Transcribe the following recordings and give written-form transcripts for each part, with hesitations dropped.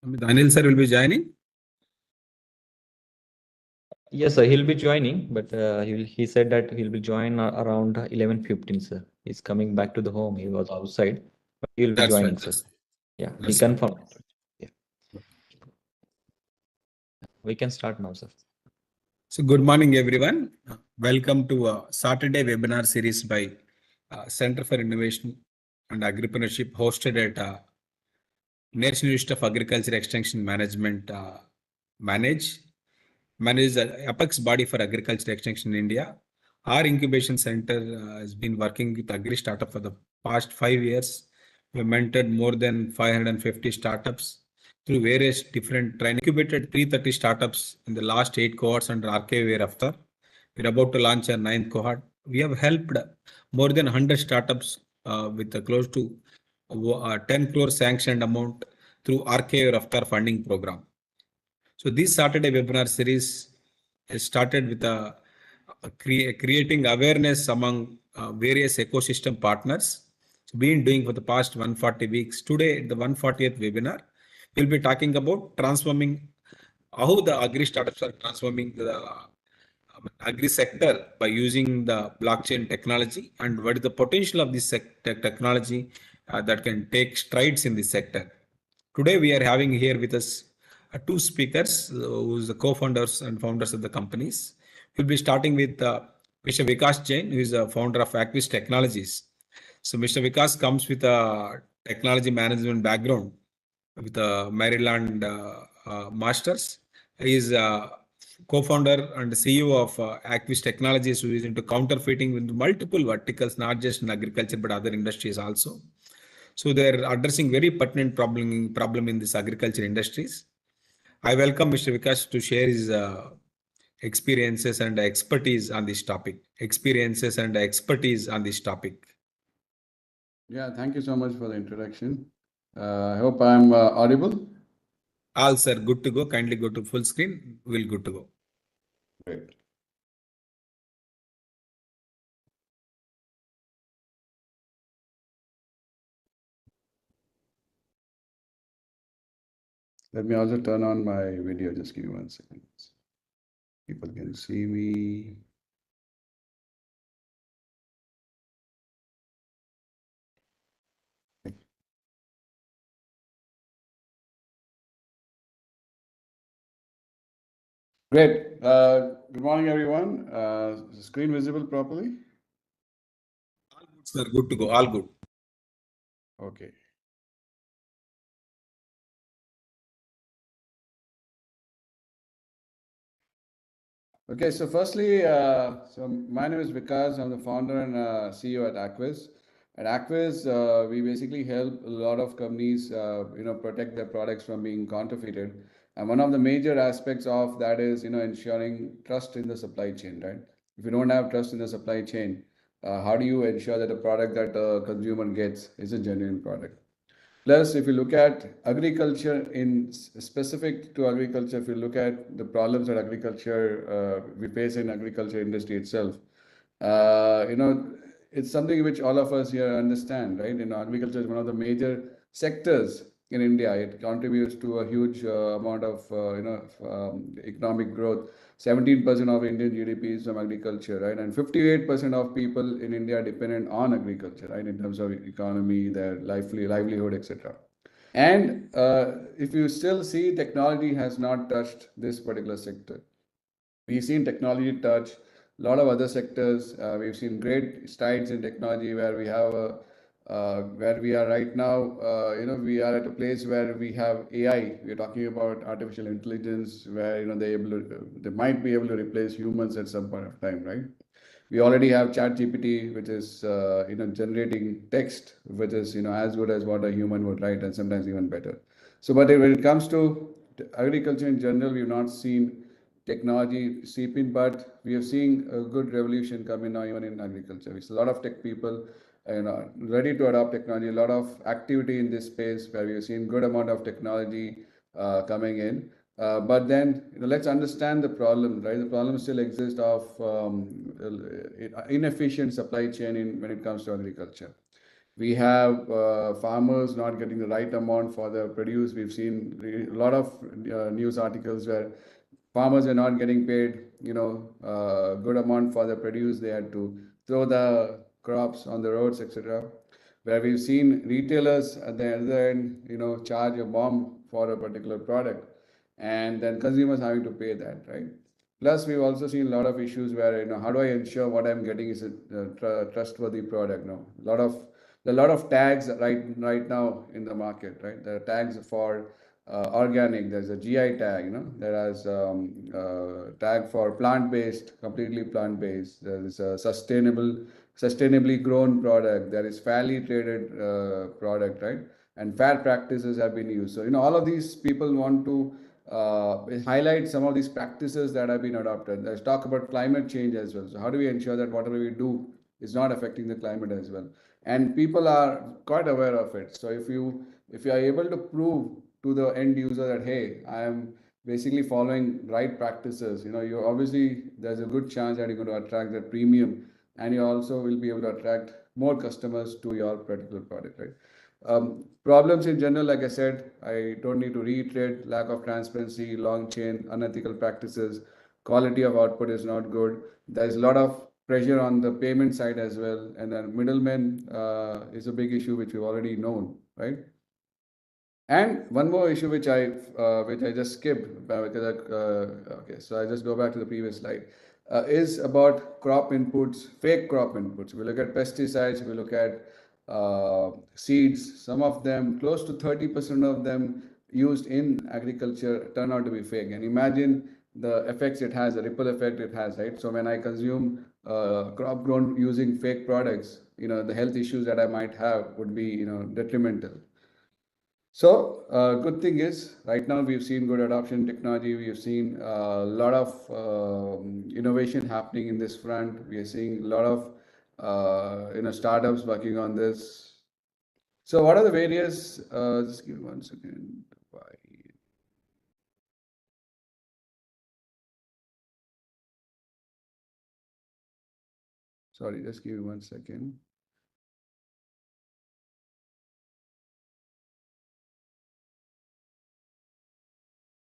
Daniel sir will be joining. Yes, sir. He'll be joining, but he said that he'll be joining around 11:15, sir. He's coming back to the home. He was outside, but he'll be joining, sir. Yeah, he confirmed. Yeah. We can start now, sir. So good morning, everyone. Welcome to a Saturday webinar series by Center for Innovation and Agripreneurship hosted at National Institute of Agriculture Extension Management manage the apex body for agriculture extension in India. Our incubation center has been working with agri startup for the past 5 years. We have mentored more than 550 startups through various different training. Incubated 330 startups in the last 8 cohorts under RKVY-RAFTAAR. We're about to launch our 9th cohort. We have helped more than 100 startups with close to 10 crore sanctioned amount through RKVY-RAFTAAR funding program. So this Saturday webinar series is started with creating awareness among various ecosystem partners. So been doing for the past 140 weeks. Today, the 140th webinar, we'll be talking about transforming how the agri startups are transforming the agri sector by using the blockchain technology and what is the potential of this technology that can take strides in this sector. Today, we are having here with us two speakers who is the co-founders and founders of the companies. We'll be starting with Mr. Vikas Jain, who is the founder of Acquis Technologies. So Mr. Vikas comes with a technology management background with a Maryland Masters. He is co-founder and CEO of Acquis Technologies, who is into counterfeiting with multiple verticals, not just in agriculture, but other industries also. So they're addressing very pertinent problem in this agriculture industries. I welcome Mr. Vikas to share his experiences and expertise on this topic. Yeah, thank you so much for the introduction. I hope I'm audible. All sir, good to go. Kindly go to full screen. We'll good to go. Great. Let me also turn on my video. Just give me 1 second. People can see me. Great. Good morning, everyone. Is the screen visible properly? All good, sir. Good to go. All good. Okay. Okay, so firstly, so my name is Vikas. I'm the founder and CEO at Acquis. At Acquis, we basically help a lot of companies, protect their products from being counterfeited. And one of the major aspects of that is, ensuring trust in the supply chain, right? If you don't have trust in the supply chain, how do you ensure that the product that the consumer gets is a genuine product? Plus, if you look at agriculture in specific to agriculture, if you look at the problems that agriculture we face in agriculture industry itself, it's something which all of us here understand, right? Agriculture is one of the major sectors in India. It contributes to a huge amount of economic growth. 17% of Indian GDP is from agriculture, right? And 58% of people in India are dependent on agriculture, right? In terms of economy, their livelihood, etc. And if you still see, technology has not touched this particular sector. We've seen technology touch a lot of other sectors. We've seen great strides in technology where we have where we are right now, we are at a place where we have AI. We're talking about artificial intelligence, where they might be able to replace humans at some point of time, right? We already have ChatGPT, which is generating text, which is as good as what a human would write, and sometimes even better. So, but when it comes to agriculture in general, we've not seen technology seep in, but we have seen a good revolution coming now even in agriculture. It's a lot of tech people ready to adopt technology, a lot of activity in this space where we've seen good amount of technology coming in. But then let's understand the problem, right? The problem still exists of inefficient supply chain when it comes to agriculture. We have farmers not getting the right amount for their produce. We've seen a lot of news articles where farmers are not getting paid, good amount for their produce. They had to throw the crops on the roads, etc. Where we've seen retailers at the other end, charge a bomb for a particular product, and then consumers having to pay that, right? Plus, we've also seen a lot of issues where, how do I ensure what I'm getting is a trustworthy product? No, a lot of tags right now in the market, right? There are tags for organic. There's a GI tag, there is tag for plant-based, completely plant-based. There is a sustainably grown product. There is fairly traded product, right? And fair practices have been used. So, all of these people want to highlight some of these practices that have been adopted. Let's talk about climate change as well. So how do we ensure that whatever we do is not affecting the climate as well? And people are quite aware of it. So if you are able to prove to the end user that, hey, I am basically following right practices, you obviously, there's a good chance that you're going to attract that premium, and you also will be able to attract more customers to your particular product, right? Problems in general, like I said, I don't need to reiterate: lack of transparency, long chain, unethical practices, quality of output is not good. There's a lot of pressure on the payment side as well, and then middlemen is a big issue which we've already known, right? And one more issue which I just skipped because okay, so I just go back to the previous slide. Is about crop inputs, fake crop inputs. We look at pesticides, we look at seeds. Some of them, close to 30% of them used in agriculture, turn out to be fake. And imagine the effects it has, the ripple effect it has, right? So when I consume crop grown using fake products, the health issues that I might have would be, detrimental. So good thing is, right now we've seen good adoption technology. We've seen a lot of innovation happening in this front. We are seeing a lot of startups working on this. So what are the various? Just give me 1 second. Sorry, just give me 1 second.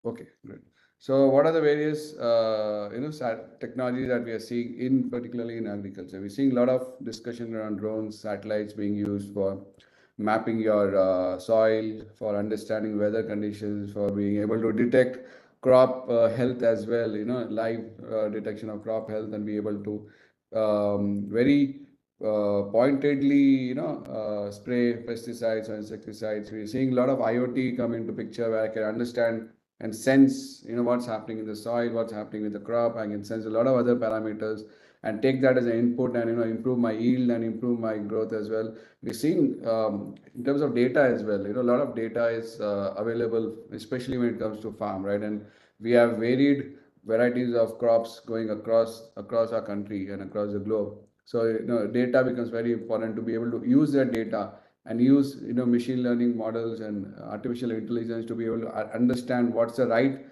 Okay, great. So what are the various technology that we are seeing particularly in agriculture? We're seeing a lot of discussion around drones, satellites being used for mapping your soil, for understanding weather conditions, for being able to detect crop health as well, live detection of crop health, and be able to very pointedly, spray pesticides or insecticides. We're seeing a lot of IoT come into picture where I can understand and sense, what's happening in the soil, what's happening with the crop. I can sense a lot of other parameters and take that as an input and, improve my yield and improve my growth as well. We're seeing in terms of data as well, a lot of data is available, especially when it comes to farm, right? And we have varied varieties of crops going across our country and across the globe. So, data becomes very important to be able to use that data and use machine learning models and artificial intelligence to be able to understand what's the right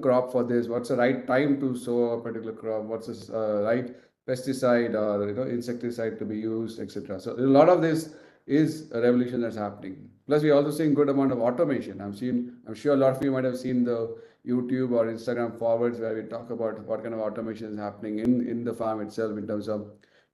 crop for this, what's the right time to sow a particular crop, what's the right pesticide or insecticide to be used, etc. So a lot of this is a revolution that's happening. Plus, we're also seeing good amount of automation. I'm sure a lot of you might have seen the YouTube or Instagram forwards where we talk about what kind of automation is happening in the farm itself in terms of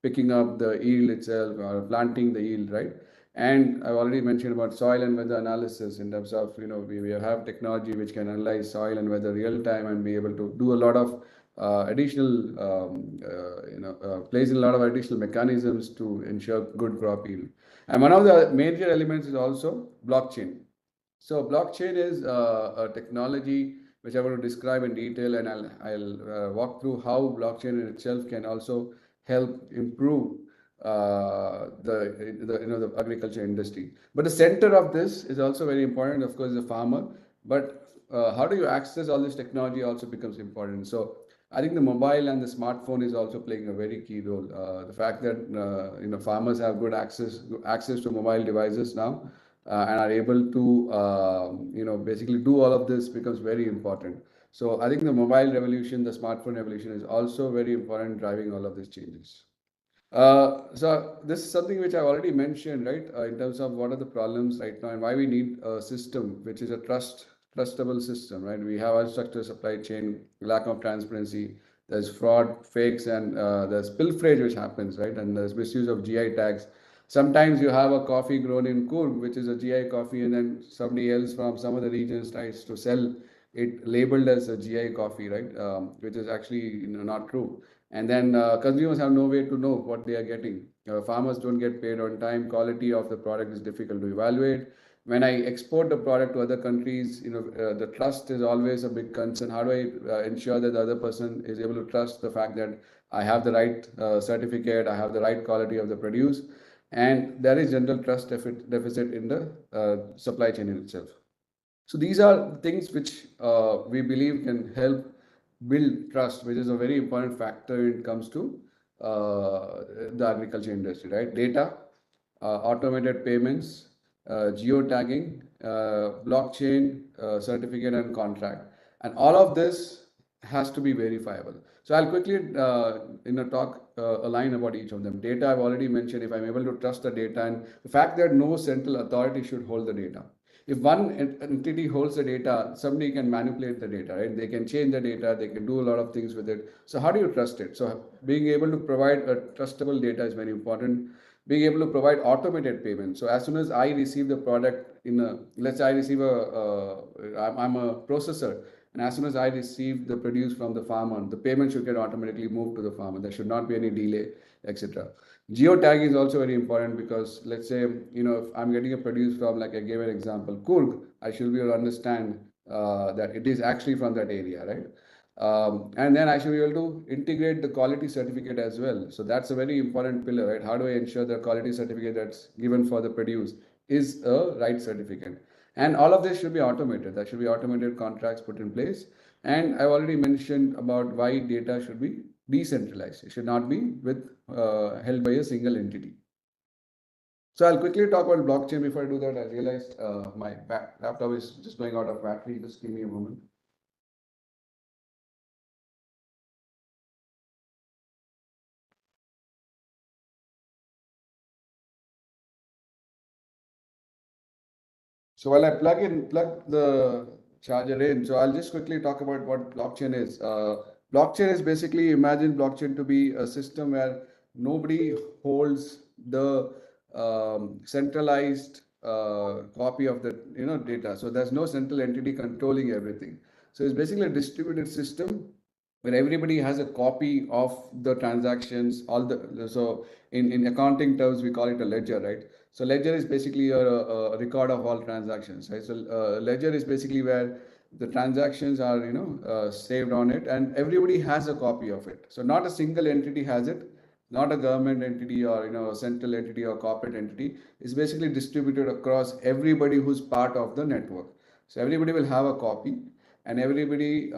picking up the yield itself or planting the yield, right? And I've already mentioned about soil and weather analysis in terms of, we have technology which can analyze soil and weather real time and be able to do a lot of additional, place in a lot of additional mechanisms to ensure good crop yield. And one of the major elements is also blockchain. So blockchain is a technology which I want to describe in detail, and I'll walk through how blockchain in itself can also help improve the agriculture industry. But the center of this is also very important, of course, the farmer. But how do you access all this technology also becomes important. So I think the mobile and the smartphone is also playing a very key role. The fact that farmers have good access to mobile devices now and are able to basically do all of this becomes very important. So I think the mobile revolution, the smartphone revolution is also very important, driving all of these changes. So this is something which I've already mentioned, right? In terms of what are the problems right now and why we need a system which is a trustable system, right? We have unstructured supply chain, lack of transparency, there's fraud, fakes, and there's pilferage which happens, right? And there's misuse of GI tags. Sometimes you have a coffee grown in Coorg, which is a GI coffee, and then somebody else from some other regions tries to sell it labeled as a GI coffee, right? Which is actually not true. And then consumers have no way to know what they are getting. Farmers don't get paid on time. Quality of the product is difficult to evaluate. When I export the product to other countries, the trust is always a big concern. How do I ensure that the other person is able to trust the fact that I have the right certificate, I have the right quality of the produce, and there is general trust deficit in the supply chain in itself. So these are things which we believe can help build trust, which is a very important factor when it comes to the agriculture industry, right? Data, automated payments, geotagging, blockchain, certificate and contract. And all of this has to be verifiable. So I'll quickly talk a line about each of them. Data, I've already mentioned, if I'm able to trust the data, and the fact that no central authority should hold the data. If one entity holds the data, somebody can manipulate the data, right? They can change the data, they can do a lot of things with it. So how do you trust it? So being able to provide a trustable data is very important. Being able to provide automated payment. So as soon as I receive the product let's say I receive I'm a processor, and as soon as I receive the produce from the farmer, the payment should get automatically moved to the farmer. There should not be any delay, etc. Geotagging is also very important because let's say, if I'm getting a produce from, like I gave an example, Coorg, I should be able to understand that it is actually from that area, right? And then I should be able to integrate the quality certificate as well. So that's a very important pillar, right? How do I ensure the quality certificate that's given for the produce is a right certificate? And all of this should be automated. There should be automated contracts put in place. And I've already mentioned about why data should be decentralized. It should not be held by a single entity. So I'll quickly talk about blockchain. Before I do that, I realized my laptop is just going out of battery. Just give me a moment. So while I plug the charger in, so I'll just quickly talk about what blockchain is. Blockchain is basically, imagine blockchain to be a system where nobody holds the centralized copy of the data. So there's no central entity controlling everything. So it's basically a distributed system where everybody has a copy of the transactions. So in accounting terms, we call it a ledger, right? So ledger is basically a record of all transactions, right? So ledger is basically where the transactions are saved on it, and everybody has a copy of it. So not a single entity has it, not a government entity or a central entity or corporate entity. It's basically distributed across everybody who's part of the network. So everybody will have a copy, and everybody,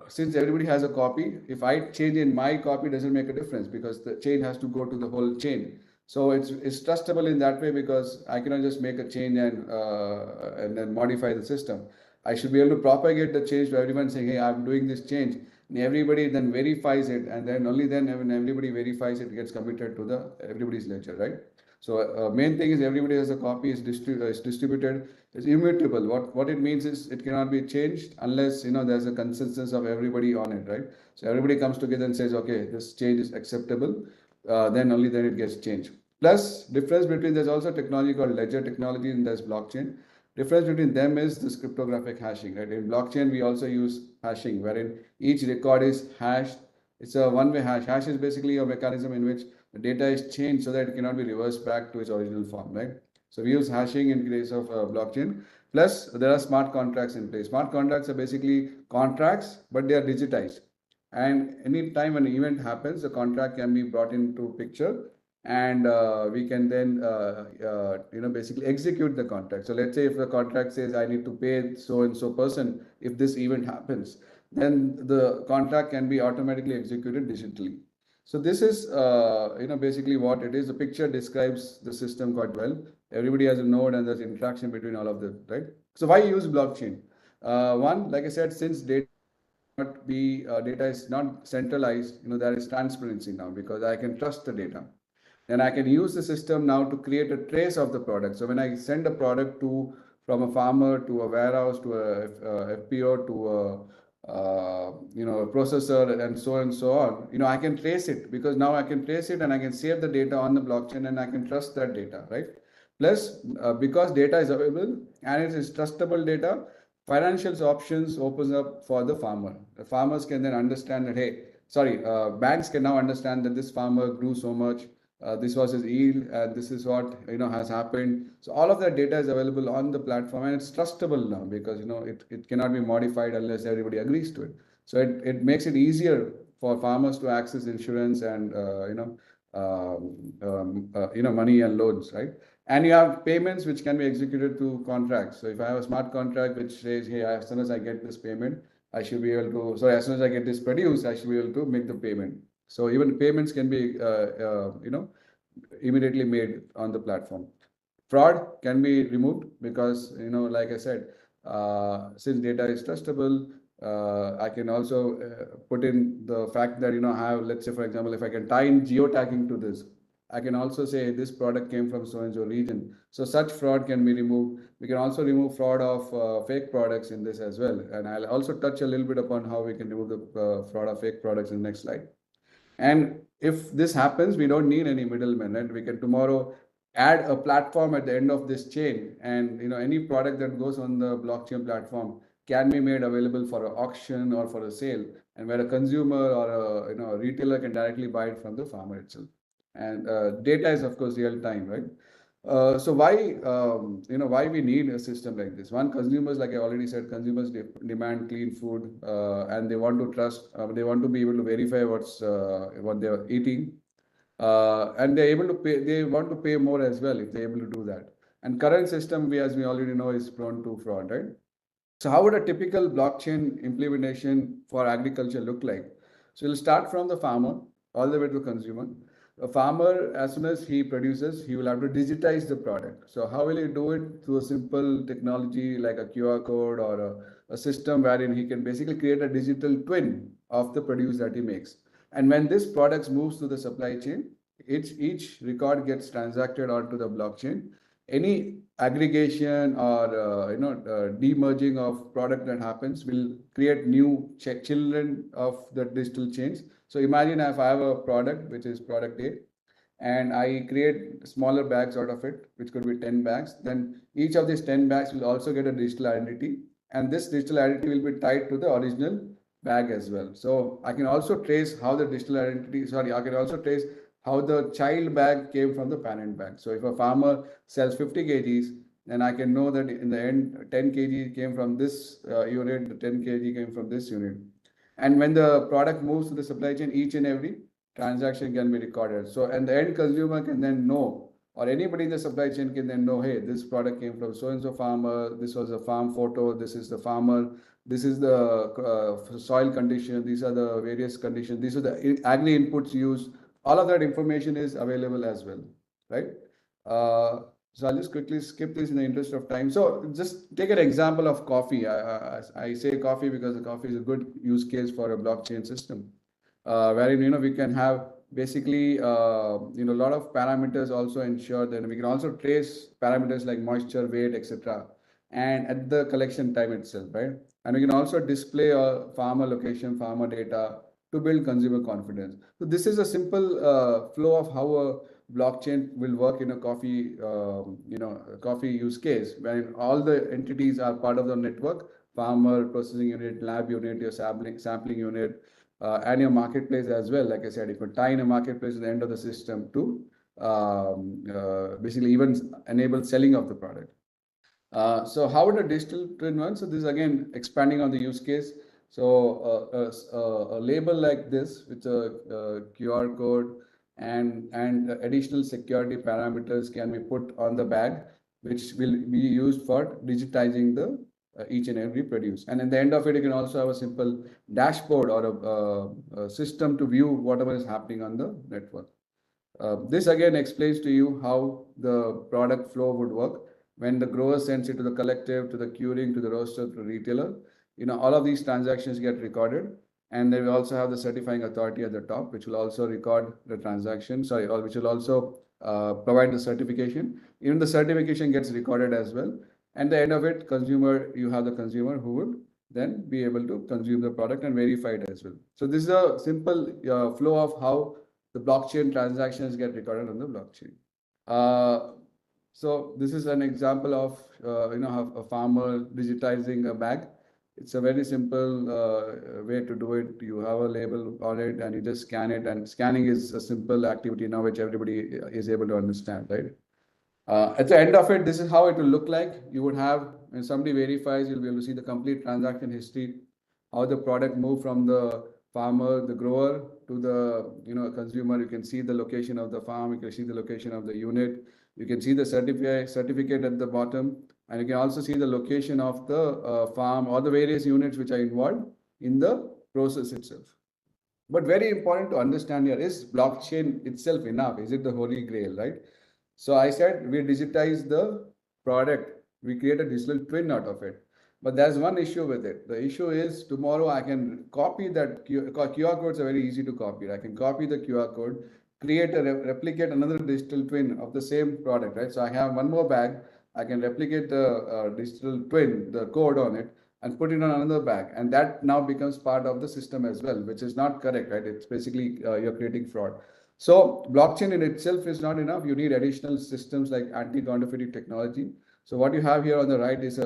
since everybody has a copy, if I change in my copy, doesn't make a difference because the chain has to go to the whole chain. So it's trustable in that way because I cannot just make a change and then modify the system. I should be able to propagate the change to everyone saying, hey, I'm doing this change. And everybody then verifies it, and then only then when everybody verifies it, gets committed to everybody's ledger, right? So main thing is everybody has a copy, is distributed, is immutable. What it means is it cannot be changed unless there's a consensus of everybody on it, right? So everybody comes together and says, okay, this change is acceptable. Then only then it gets changed. Plus, difference between, there's also technology called ledger technology and there's blockchain. Difference between them is this cryptographic hashing, right? In blockchain, we also use hashing, wherein each record is hashed. It's a one-way hash. Hash is basically a mechanism in which the data is changed so that it cannot be reversed back to its original form, right? So we use hashing in case of blockchain. Plus, there are smart contracts in place. Smart contracts are basically contracts, but they are digitized. And any time an event happens, the contract can be brought into picture, and we can then basically execute the contract. So let's say if the contract says I need to pay so and so person if this event happens, then the contract can be automatically executed digitally. So this is basically what it is. The picture describes the system quite well. Everybody has a node and there's interaction between all of them, right? So why use blockchain? One, like I said, since data is not centralized, there is transparency now because I can trust the data. And I can use the system now to create a trace of the product. So when I send a product from a farmer to a warehouse to a FPO to a processor and so on, I can trace it, because now I can trace it and I can save the data on the blockchain and I can trust that data, right? Plus, because data is available and it is trustable data, financial options opens up for the farmer. The farmers can then understand that, hey, banks can now understand that this farmer grew so much, this was his yield, and this is what has happened. So all of that data is available on the platform, and it's trustable now, because it cannot be modified unless everybody agrees to it. So it makes it easier for farmers to access insurance and money and loans, right? And you have payments which can be executed through contracts. So if I have a smart contract which says, hey, as soon as I get this payment, I should be able to, as soon as I get this produce, I should be able to make the payment. So even payments can be, immediately made on the platform. Fraud can be removed because, like I said, since data is trustable, I can also put in the fact that, let's say, for example, if I can tie in geotagging to this, I can also say this product came from so-and-so region. So such fraud can be removed. We can also remove fraud of fake products in this as well. And I'll also touch a little bit upon how we can remove the fraud of fake products in the next slide. And if this happens, we don't need any middlemen, right? We can tomorrow add a platform at the end of this chain, and any product that goes on the blockchain platform can be made available for an auction or for a sale, and where a consumer or a retailer can directly buy it from the farmer itself. And data is of course real time, right? So why we need a system like this? One, consumers, like I already said, consumers demand clean food, and they want to trust. They want to be able to verify what they are eating, and they're able to pay. They want to pay more as well if they're able to do that. And current system, as we already know, is prone to fraud, right? So how would a typical blockchain implementation for agriculture look like? So we'll start from the farmer all the way to consumer. A farmer, as soon as he produces, he will have to digitize the product. So how will he do it? Through a simple technology like a QR code or a system wherein he can basically create a digital twin of the produce that he makes. And when this product moves to the supply chain, each record gets transacted onto the blockchain. Any aggregation or demerging of product that happens will create new children of the digital chains. So imagine if I have a product which is product A, and I create smaller bags out of it, which could be 10 bags, then each of these 10 bags will also get a digital identity, and this digital identity will be tied to the original bag as well. So I can also trace how the digital identity, I can also trace how the child bag came from the parent bag. So if a farmer sells 50 kgs, then I can know that in the end 10 kg came from this unit, the 10 kg came from this unit. And when the product moves to the supply chain, each and every transaction can be recorded. So, and the end consumer can then know, or anybody in the supply chain can then know, hey, this product came from so-and-so farmer, this was a farm photo, this is the farmer, this is the soil condition, these are the various conditions, these are the agri inputs used. All of that information is available as well, right? So I'll just quickly skip this in the interest of time. So just take an example of coffee. I say coffee because the coffee is a good use case for a blockchain system, wherein we can have basically a lot of parameters also ensure that we can also trace parameters like moisture, weight, etc. and at the collection time itself, right? And we can also display a farmer location, farmer data to build consumer confidence. So this is a simple flow of how a blockchain will work in a coffee use case, when all the entities are part of the network: farmer, processing unit, lab unit, your sampling unit, and your marketplace as well. Like I said, you could tie in a marketplace at the end of the system to basically even enable selling of the product. So how would a digital twin work? So this is again expanding on the use case. So a label like this with a QR code and additional security parameters can be put on the bag, which will be used for digitizing the each and every produce. And at the end of it, you can also have a simple dashboard or a system to view whatever is happening on the network. This again explains to you how the product flow would work when the grower sends it to the collective, to the curing, to the roaster, to the retailer. All of these transactions get recorded. And then we also have the certifying authority at the top, which will also record the transaction, or which will also provide the certification. Even the certification gets recorded as well. And the end of it, you have the consumer who will then be able to consume the product and verify it as well. So this is a simple flow of how the blockchain transactions get recorded on the blockchain. So this is an example of a farmer digitizing a bag. It's a very simple way to do it. You have a label on it and you just scan it. And scanning is a simple activity now which everybody is able to understand, right? At the end of it, this is how it will look like. You would have, when somebody verifies, you'll be able to see the complete transaction history, how the product moved from the farmer, the grower, to the consumer. You can see the location of the farm. You can see the location of the unit. You can see the certificate at the bottom, and you can also see the location of the farm or the various units which are involved in the process itself. But very important to understand here, is blockchain itself enough? Is it the holy grail, right? So I said we digitize the product. We create a digital twin out of it. But there's one issue with it. The issue is tomorrow I can copy that QR codes are very easy to copy. I can copy the QR code, replicate another digital twin of the same product, right? So I have one more bag. I can replicate the digital twin, the code on it, and put it on another bag. And that now becomes part of the system as well, which is not correct, right? It's basically you're creating fraud. So blockchain in itself is not enough. You need additional systems like anti-counterfeiting technology. So what you have here on the right is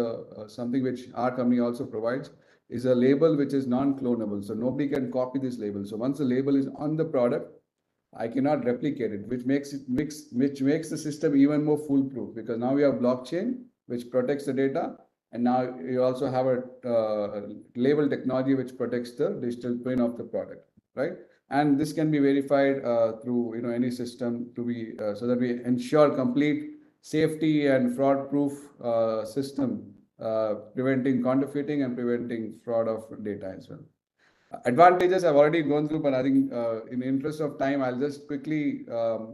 something which our company also provides, is a label which is non-clonable. So nobody can copy this label. So once the label is on the product, I cannot replicate it, which makes the system even more foolproof, because now we have blockchain which protects the data, and now you also have a label technology which protects the digital twin of the product, right? And this can be verified through any system to be so that we ensure complete safety and fraud-proof system, preventing counterfeiting and preventing fraud of data as well. Advantages I've already gone through, but I think in the interest of time, I'll just quickly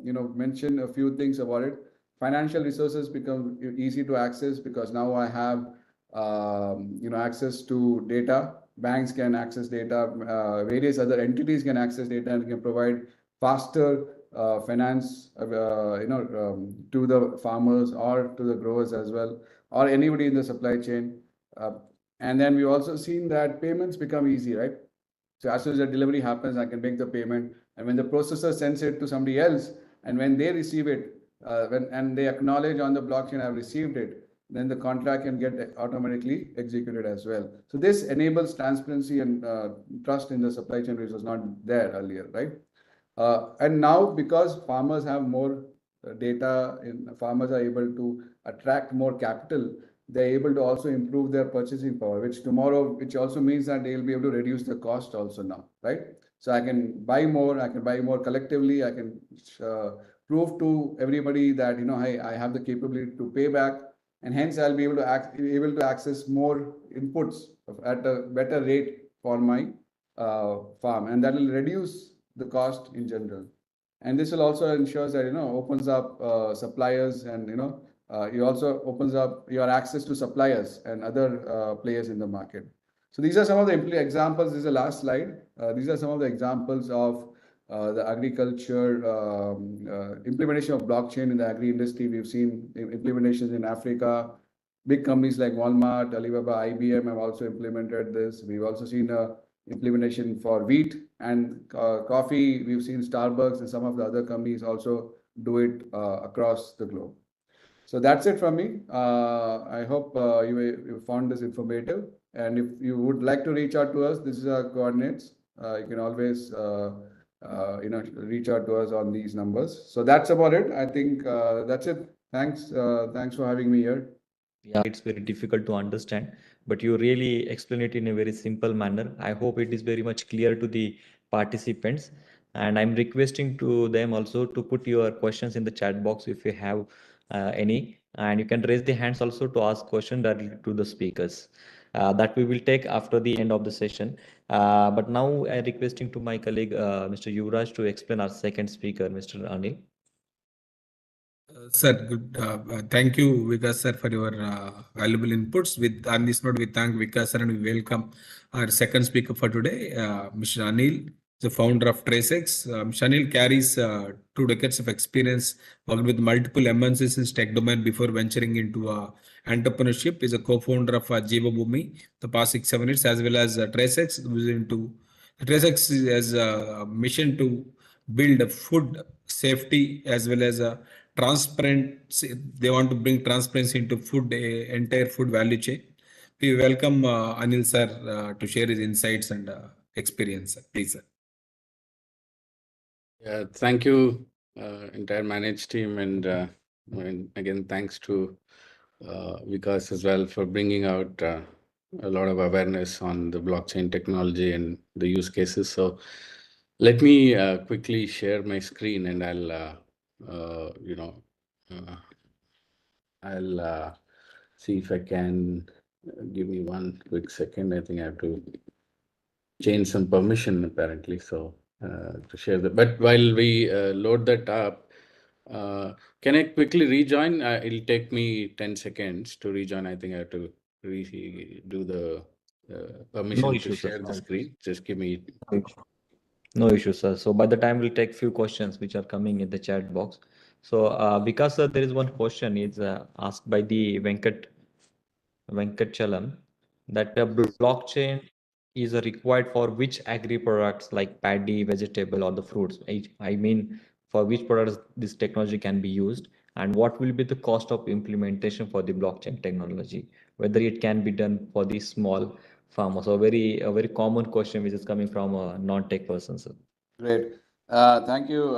mention a few things about it. Financial resources become easy to access because now I have access to data. Banks can access data, various other entities can access data and can provide faster finance to the farmers or to the growers as well, or anybody in the supply chain. And then we've also seen that payments become easy, right? So as soon as the delivery happens, I can make the payment. And when the processor sends it to somebody else, and when they receive it, and they acknowledge on the blockchain, I've received it, then the contract can get automatically executed as well. So this enables transparency and trust in the supply chain, which was not there earlier, right? And now, because farmers have more data, farmers are able to attract more capital, they're able to also improve their purchasing power, which also means that they'll be able to reduce the cost also now, right? So I can buy more collectively. I can prove to everybody that, hey, I have the capability to pay back, and hence I'll be able to access more inputs at a better rate for my farm, and that will reduce the cost in general. And this will also ensure that, opens up suppliers, and, it also opens up your access to suppliers and other players in the market. So these are some of the examples. This is the last slide. These are some of the examples of the agriculture implementation of blockchain in the agri industry. We've seen implementations in Africa. Big companies like Walmart, Alibaba, IBM have also implemented this. We've also seen implementation for wheat and coffee. We've seen Starbucks and some of the other companies also do it across the globe. So that's it from me. I hope you found this informative. And if you would like to reach out to us, this is our coordinates. You can always reach out to us on these numbers. So that's about it. I think that's it. Thanks for having me here. Yeah, it's very difficult to understand, but you really explain it in a very simple manner. I hope it is very much clear to the participants, and I'm requesting to them also to put your questions in the chat box if you have any, and you can raise the hands also to ask questions directly to the speakers. That we will take after the end of the session. But now I'm requesting to my colleague, Mr. Yuvraj, to explain our second speaker, Mr. Anil. Sir, good. Thank you, Vikas sir, for your valuable inputs. On this note, we thank Vikas sir and we welcome our second speaker for today, Mr. Anil, the founder of TraceX. Mr. Anil carries 2 decades of experience, worked with multiple MNCs in tech domain before venturing into entrepreneurship. Is a co-founder of Jiva Bhumi the past 6-7 years, as well as TraceX. TraceX has a mission to build a food safety as well as a transparency. They want to bring transparency into food, entire food value chain. We welcome Anil sir to share his insights and experience. Please, sir. Yeah, thank you, entire managed team, and again, thanks to Vikas as well for bringing out a lot of awareness on the blockchain technology and the use cases. So let me quickly share my screen, and I'll see if I can. Give me one quick second. I think I have to change some permission apparently, so to share that. But while we load that up, can I quickly rejoin? It'll take me 10 seconds to rejoin. I think I have to do the permission to issue, sir. share the screen. Just give me. No issue, sir. So by the time we'll take few questions which are coming in the chat box. So because there is one question is asked by the Venkatchalam that a blockchain is required for which agri products like paddy, vegetable, or the fruits. I mean, for which products this technology can be used, and what will be the cost of implementation for the blockchain technology? Whether it can be done for the small farmers. So a very common question which is coming from a non-tech person, sir. Great. Thank you,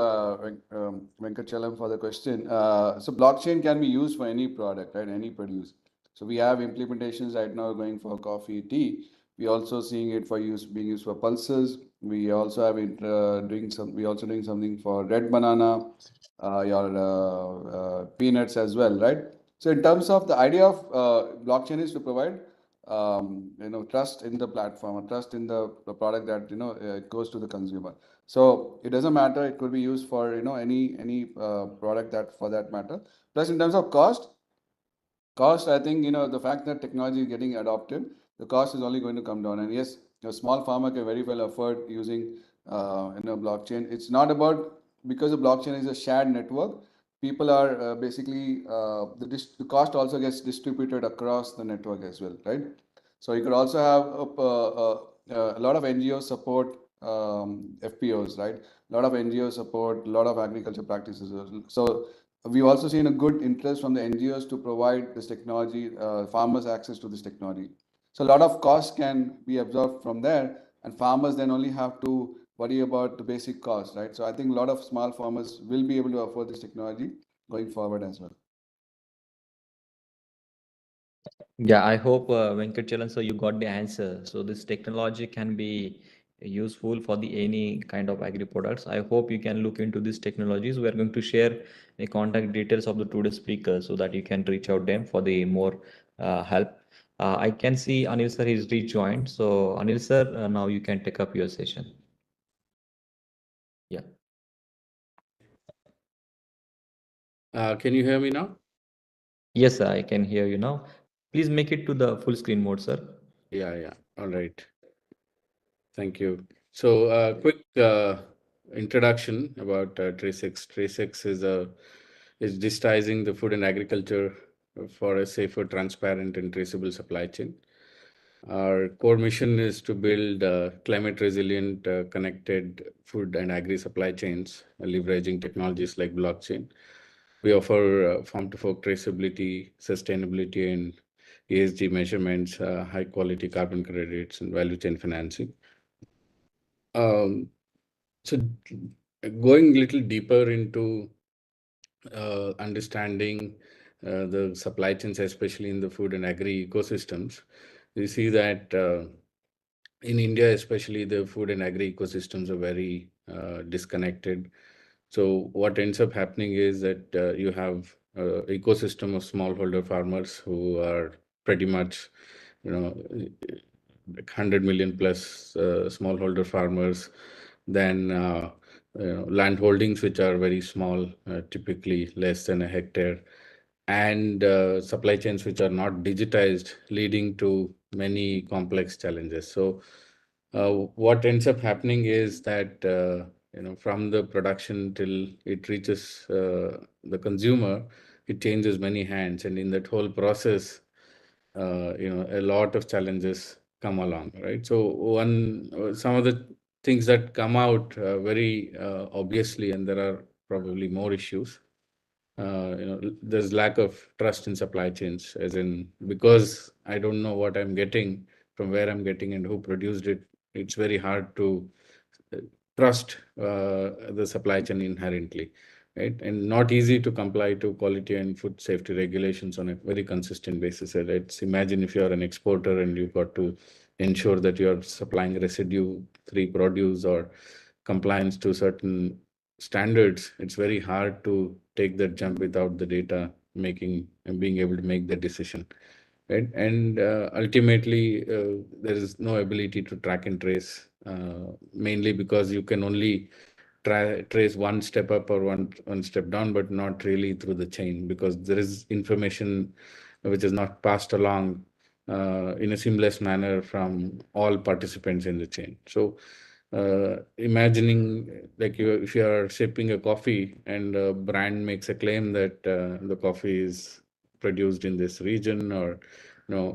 Venkatchalam, for the question. So blockchain can be used for any product, right? Any produce. So we have implementations right now going for coffee, tea. We also seeing it for being used for pulses. We also have it We also doing something for red banana, your peanuts as well, right? So in terms of the idea of blockchain is to provide trust in the platform or trust in the product that it goes to the consumer. So it doesn't matter. It could be used for any product that for that matter. Plus, in terms of cost, I think the fact that technology is getting adopted, the cost is only going to come down. And yes, a small farmer can very well afford using blockchain. It's not about because the blockchain is a shared network. People are basically the cost also gets distributed across the network as well, right? So you could also have a lot of NGOs support FPOs, right? A lot of NGOs support a lot of agriculture practices. So we've also seen a good interest from the NGOs to provide this technology, farmers access to this technology. So a lot of costs can be absorbed from there, and farmers then only have to worry about the basic costs, right? So I think a lot of small farmers will be able to afford this technology going forward as well. Yeah, I hope Venkatchalan, so you got the answer. So this technology can be useful for the any kind of agri products. I hope you can look into these technologies. We are going to share the contact details of the today's speakers so that you can reach out them for the more help. I can see Anil sir is rejoined. So Anil sir, now you can take up your session. Yeah. Can you hear me now? Yes, sir, I can hear you now. Please make it to the full screen mode, sir. Yeah. All right. Thank you. So, quick introduction about TraceX. TraceX is digitizing the food and agriculture for a safer, transparent, and traceable supply chain. Our core mission is to build climate resilient, connected food and agri supply chains, leveraging technologies like blockchain. We offer farm to fork traceability, sustainability, and ESG measurements, high quality carbon credits, and value chain financing. So going a little deeper into understanding the supply chains, especially in the food and agri ecosystems, we see that in India, especially, the food and agri ecosystems are very disconnected. So what ends up happening is that you have ecosystem of smallholder farmers who are pretty much, 100 million plus smallholder farmers. Then land holdings which are very small, typically less than a hectare, and supply chains which are not digitized, leading to many complex challenges. So what ends up happening is that from the production till it reaches the consumer, it changes many hands, and in that whole process, a lot of challenges come along, right? So some of the things that come out very obviously, and there are probably more issues. There's lack of trust in supply chains, as in, because I don't know what I'm getting, from where I'm getting, and who produced it. It's very hard to trust the supply chain inherently, right? And not easy to comply to quality and food safety regulations on a very consistent basis. Let's imagine if you're an exporter and you've got to ensure that you're supplying residue-free produce or compliance to certain standards. It's very hard to take that jump without the data making and being able to make the decision, right? And ultimately, there is no ability to track and trace, mainly because you can only trace one step up or one step down, but not really through the chain, because there is information which is not passed along in a seamless manner from all participants in the chain. So imagining, like, if you are shipping a coffee and a brand makes a claim that the coffee is produced in this region, or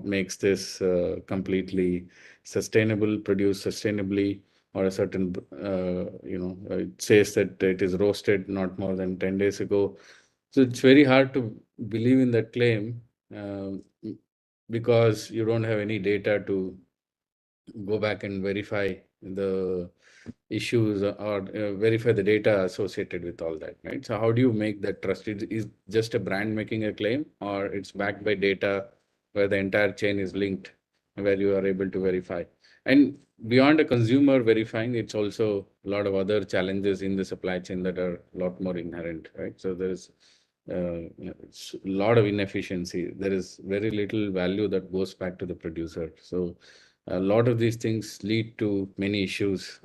makes this completely sustainable, produced sustainably, or a certain it says that it is roasted not more than 10 days ago. So it's very hard to believe in that claim, because you don't have any data to go back and verify the issues, or verify the data associated with all that, right? So how do you make that trust? Is just a brand making a claim, or it's backed by data where the entire chain is linked, where you are able to verify? And beyond a consumer verifying, it's also a lot of other challenges in the supply chain that are a lot more inherent, right? So there's it's a lot of inefficiency. There is very little value that goes back to the producer. So a lot of these things lead to many issues.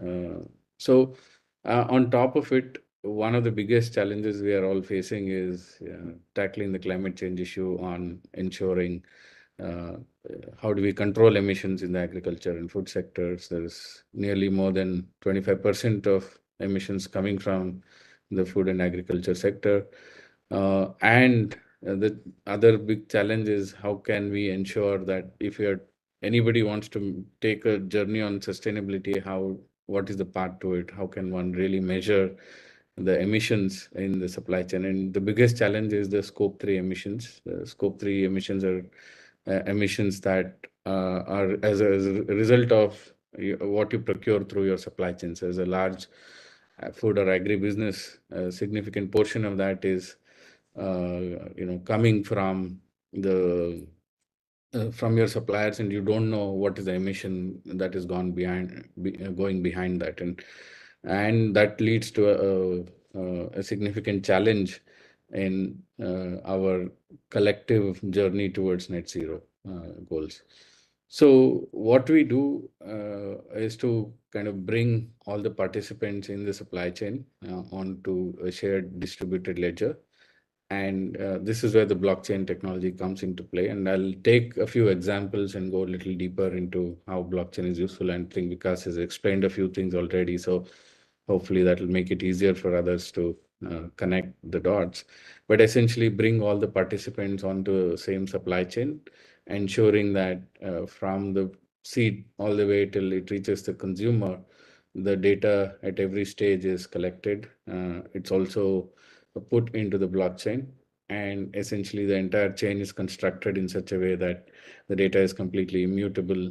So on top of it, one of the biggest challenges we are all facing is tackling the climate change issue, on ensuring how do we control emissions in the agriculture and food sectors. There is nearly more than 25% of emissions coming from the food and agriculture sector. And the other big challenge is, how can we ensure that if anybody wants to take a journey on sustainability, what is the path to it? How can one really measure the emissions in the supply chain? And the biggest challenge is the scope 3 emissions. Scope 3 emissions are emissions that are as a result of what you procure through your supply chains. As a large food or agribusiness, a significant portion of that is coming from from your suppliers, and you don't know what is the emission that is going behind that, and that leads to a significant challenge in our collective journey towards net zero goals. So what we do is to kind of bring all the participants in the supply chain onto a shared distributed ledger. And this is where the blockchain technology comes into play. And I'll take a few examples and go a little deeper into how blockchain is useful. And I think Vikas has explained a few things already. So hopefully that will make it easier for others to connect the dots. But essentially bring all the participants onto the same supply chain, ensuring that from the seed all the way till it reaches the consumer, the data at every stage is collected. It's also put into the blockchain, and essentially the entire chain is constructed in such a way that the data is completely immutable,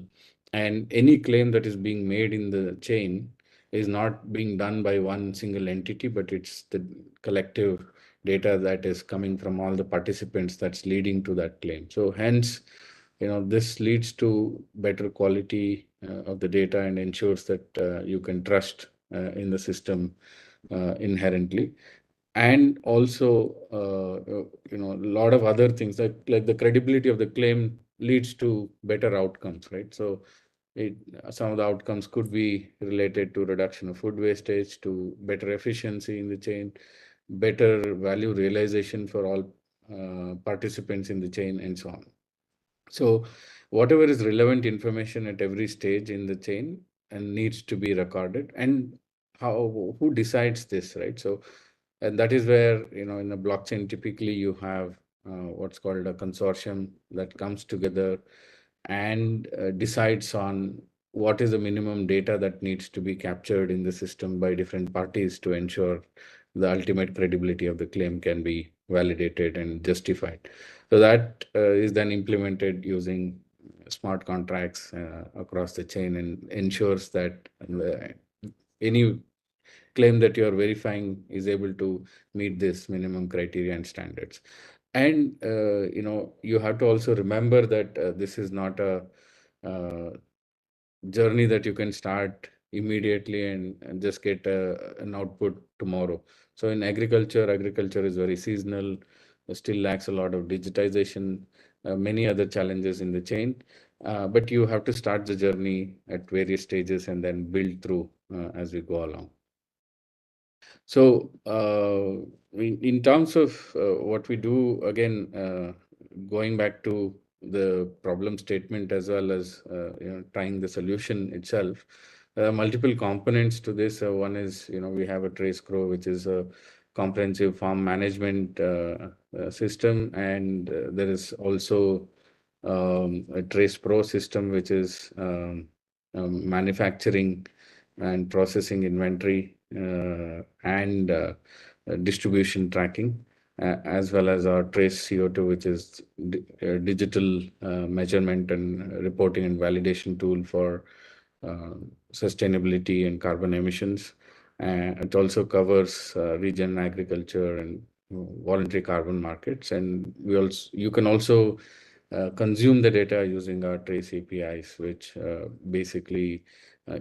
and any claim that is being made in the chain is not being done by one single entity, but it's the collective data that is coming from all the participants that's leading to that claim. So hence, this leads to better quality of the data, and ensures that you can trust in the system inherently. And also, a lot of other things, like the credibility of the claim leads to better outcomes, right? So some of the outcomes could be related to reduction of food wastage, to better efficiency in the chain, better value realization for all participants in the chain, and so on. So whatever is relevant information at every stage in the chain and needs to be recorded, and who decides this, right? So, and that is where, in a blockchain, typically you have what's called a consortium that comes together and decides on what is the minimum data that needs to be captured in the system by different parties to ensure the ultimate credibility of the claim can be validated and justified. So that is then implemented using smart contracts across the chain, and ensures that any claim that you are verifying is able to meet this minimum criteria and standards. And you have to also remember that this is not a journey that you can start immediately and just get an output tomorrow. So in agriculture is very seasonal, still lacks a lot of digitization, many other challenges in the chain. But you have to start the journey at various stages and then build through as we go along. So in terms of what we do, again, going back to the problem statement as well as trying the solution itself, there are multiple components to this. One is, we have a TraceGrow, which is a comprehensive farm management system, and there is also a TracePro system, which is manufacturing and processing inventory and distribution tracking, as well as our Trace CO2, which is digital measurement and reporting and validation tool for sustainability and carbon emissions. It also covers regen agriculture and voluntary carbon markets. And you can also consume the data using our Trace APIs, which basically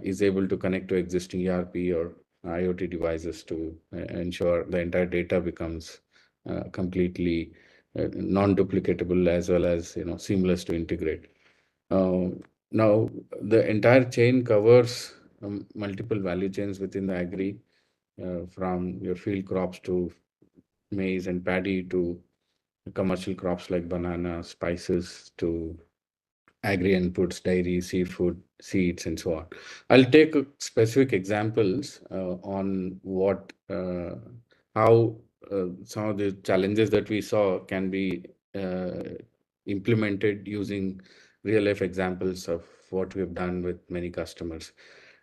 is able to connect to existing ERP or IoT devices to ensure the entire data becomes completely non-duplicatable, as well as seamless to integrate. Now, the entire chain covers multiple value chains within the agri, from your field crops to maize and paddy, to commercial crops like banana, spices, to agri inputs, dairy, seafood, seeds, and so on. I'll take specific examples on how some of the challenges that we saw can be implemented using real life examples of what we've done with many customers.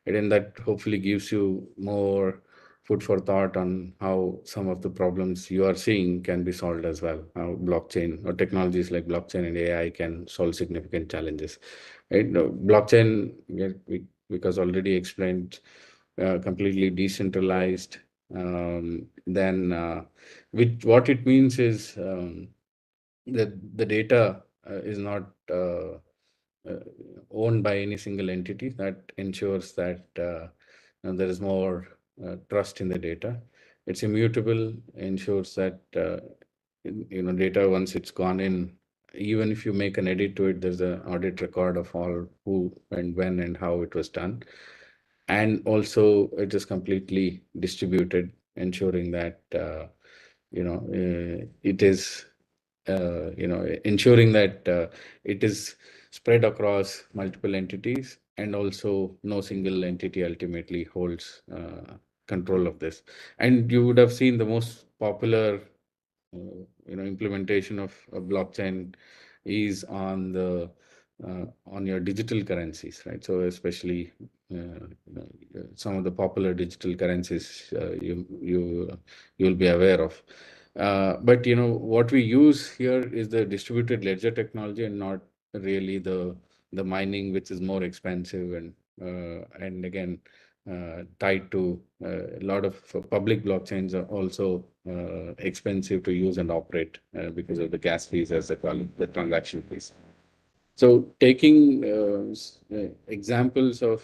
And then that hopefully gives you more food for thought on how some of the problems you are seeing can be solved as well. How blockchain or technologies like blockchain and AI can solve significant challenges. And blockchain, because already explained, completely decentralized. Then what it means is that the data is not owned by any single entity. That ensures that there is more trust in the data. It's immutable, ensures that data, once it's gone in, even if you make an edit to it, there's an audit record of all who and when and how it was done. And also it is completely distributed, ensuring that it is ensuring that it is spread across multiple entities, and also no single entity ultimately holds control of this. And you would have seen the most popular implementation of a blockchain is on your digital currencies, right? So especially some of the popular digital currencies you'll be aware of. But what we use here is the distributed ledger technology, and not really the mining, which is more expensive and again tied to a lot of public blockchains are also expensive to use and operate because of the gas fees, as they call it, the transaction fees. So taking examples of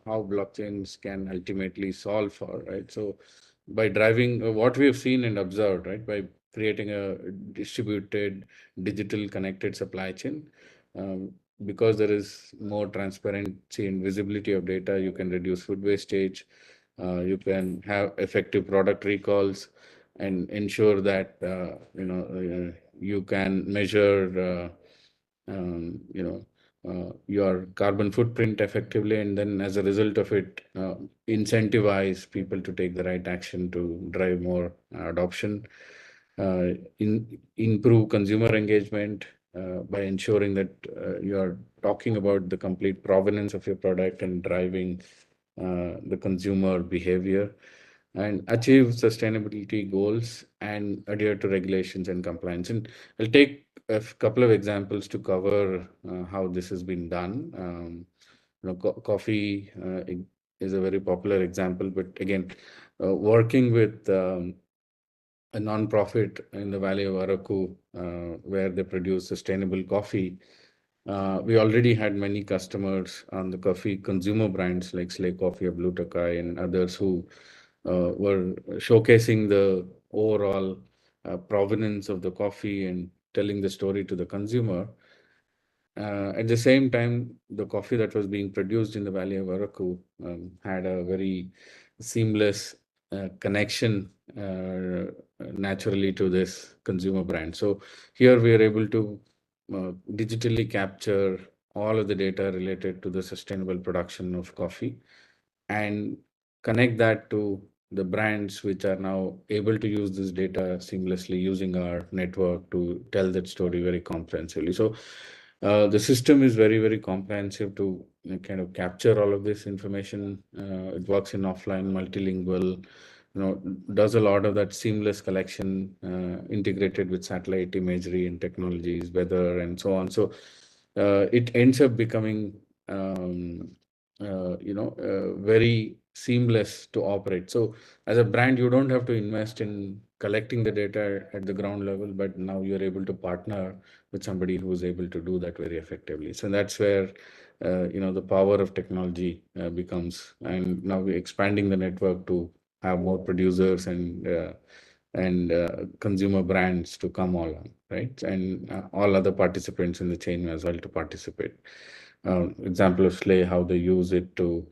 how blockchains can ultimately solve for, right? So by driving what we have seen and observed, right, by creating a distributed digital connected supply chain, because there is more transparency and visibility of data, you can reduce food wastage, you can have effective product recalls, and ensure that you can measure your carbon footprint effectively, and then as a result of it, incentivize people to take the right action to drive more adoption, improve consumer engagement by ensuring that you are talking about the complete provenance of your product and driving the consumer behavior, and achieve sustainability goals and adhere to regulations and compliance. And I'll take a couple of examples to cover how this has been done. Coffee is a very popular example, but again, working with a non-profit in the Valley of Araku, where they produce sustainable coffee. We already had many customers on the coffee consumer brands like Slay Coffee or Blue Tokai and others who were showcasing the overall provenance of the coffee and telling the story to the consumer. At the same time, the coffee that was being produced in the Valley of Araku had a very seamless connection naturally to this consumer brand. So here we are able to digitally capture all of the data related to the sustainable production of coffee and connect that to the brands which are now able to use this data seamlessly using our network to tell that story very comprehensively. So the system is very, very comprehensive to kind of capture all of this information. It works in offline, multilingual, does a lot of that seamless collection integrated with satellite imagery and technologies, weather, and so on. So it ends up becoming very seamless to operate. So as a brand, you don't have to invest in collecting the data at the ground level, but now you're able to partner with somebody who is able to do that very effectively. So that's where the power of technology becomes, and now we're expanding the network to have more producers and consumer brands to come along, right? And all other participants in the chain as well to participate. Example of Slay, how they use it to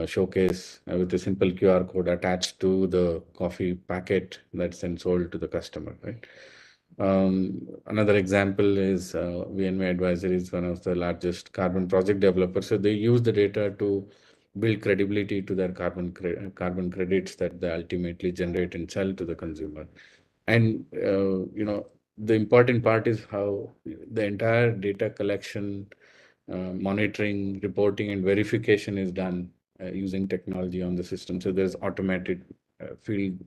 showcase with a simple QR code attached to the coffee packet that's then sold to the customer, right? Another example is VNY Advisory is one of the largest carbon project developers. So they use the data to build credibility to their carbon credits that they ultimately generate and sell to the consumer. And the important part is how the entire data collection, monitoring, reporting, and verification is done using technology on the system. So there's automated field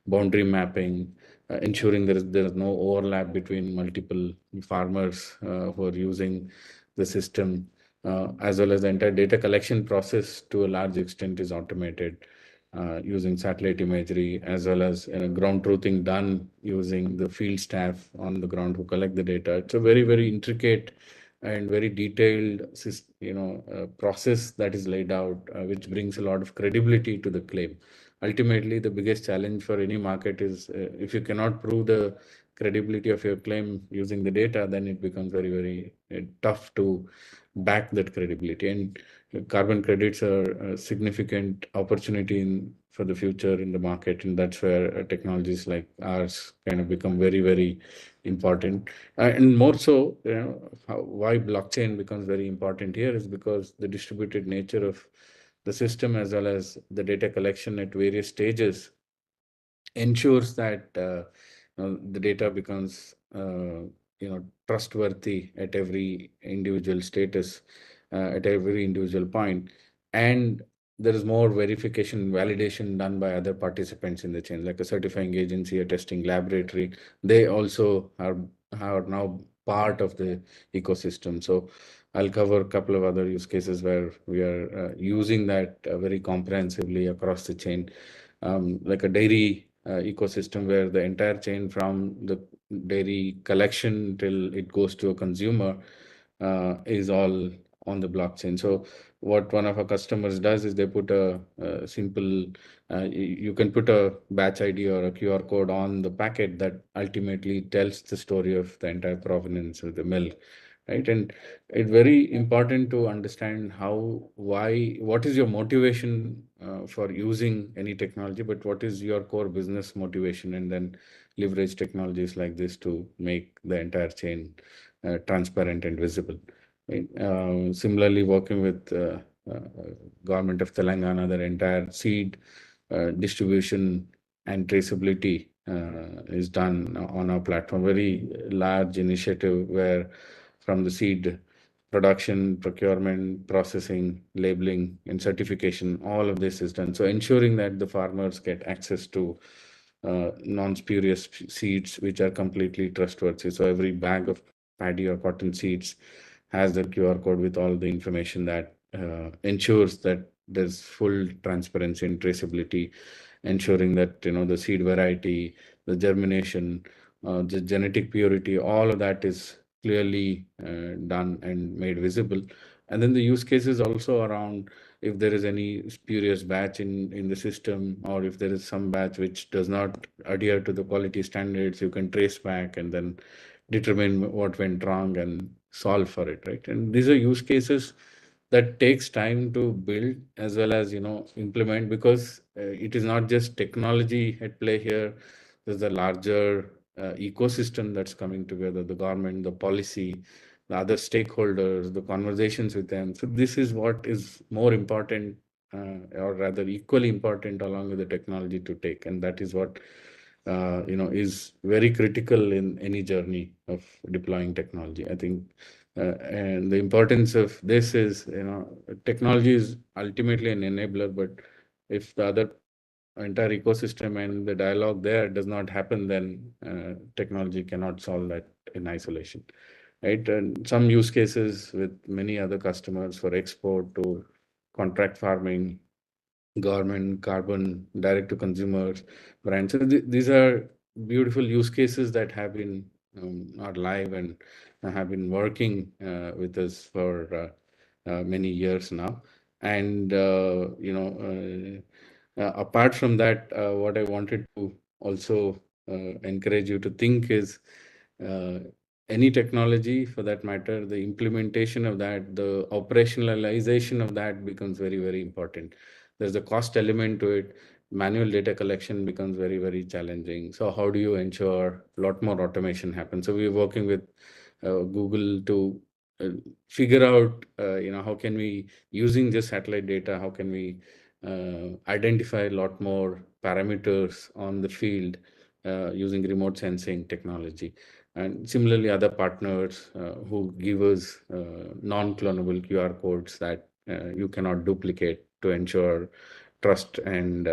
boundary mapping, ensuring there is no overlap between multiple farmers who are using the system, as well as the entire data collection process to a large extent is automated using satellite imagery, as well as ground truthing done using the field staff on the ground who collect the data. It's a very, very intricate and very detailed process that is laid out, which brings a lot of credibility to the claim. Ultimately, the biggest challenge for any market is if you cannot prove the credibility of your claim using the data, then it becomes very, very tough to back that credibility. And carbon credits are a significant opportunity for the future in the market, and that's where technologies like ours kind of become very, very important. And more so, why blockchain becomes very important here is because the distributed nature of the system as well as the data collection at various stages ensures that the data becomes trustworthy at every individual status, at every individual point, and there is more verification and validation done by other participants in the chain, like a certifying agency, a testing laboratory. They also are now part of the ecosystem. So I'll cover a couple of other use cases where we are using that very comprehensively across the chain, like a dairy ecosystem where the entire chain from the dairy collection till it goes to a consumer is all on the blockchain. So what one of our customers does is they put a simple, you can put a batch ID or a QR code on the packet that ultimately tells the story of the entire provenance of the milk right? And it's very important to understand what is your motivation for using any technology, but what is your core business motivation, and then leverage technologies like this to make the entire chain transparent and visible. Right? Similarly, working with government of Telangana, their entire seed distribution and traceability is done on our platform. Very large initiative where from the seed production, procurement, processing, labeling, and certification, all of this is done. So ensuring that the farmers get access to non-spurious seeds, which are completely trustworthy. So every bag of paddy or cotton seeds has the QR code with all the information that ensures that there's full transparency and traceability, ensuring that the seed variety, the germination, the genetic purity, all of that is clearly done and made visible. And then the use cases also around if there is any spurious batch in the system, or if there is some batch which does not adhere to the quality standards, you can trace back and then determine what went wrong and solve for it, right? And these are use cases that takes time to build as well as implement, because it is not just technology at play here. There's a larger ecosystem that's coming together, the government, the policy, the other stakeholders, the conversations with them. So this is what is more important, or rather equally important along with the technology to take, and that is what is very critical in any journey of deploying technology. I think and the importance of this is, technology is ultimately an enabler, but if the other entire ecosystem and the dialogue there does not happen, then technology cannot solve that in isolation, right? And some use cases with many other customers for export to contract farming, government, carbon, direct to consumers, brands. So these are beautiful use cases that have been are live and have been working with us for many years now. And apart from that, what I wanted to also encourage you to think is any technology for that matter, the implementation of that, the operationalization of that becomes very, very important. There's a cost element to it. Manual data collection becomes very, very challenging. So how do you ensure a lot more automation happens? So we're working with Google to figure out, how can we, using just satellite data, how can we identify a lot more parameters on the field using remote sensing technology. And similarly, other partners who give us non-clonable QR codes that you cannot duplicate to ensure trust and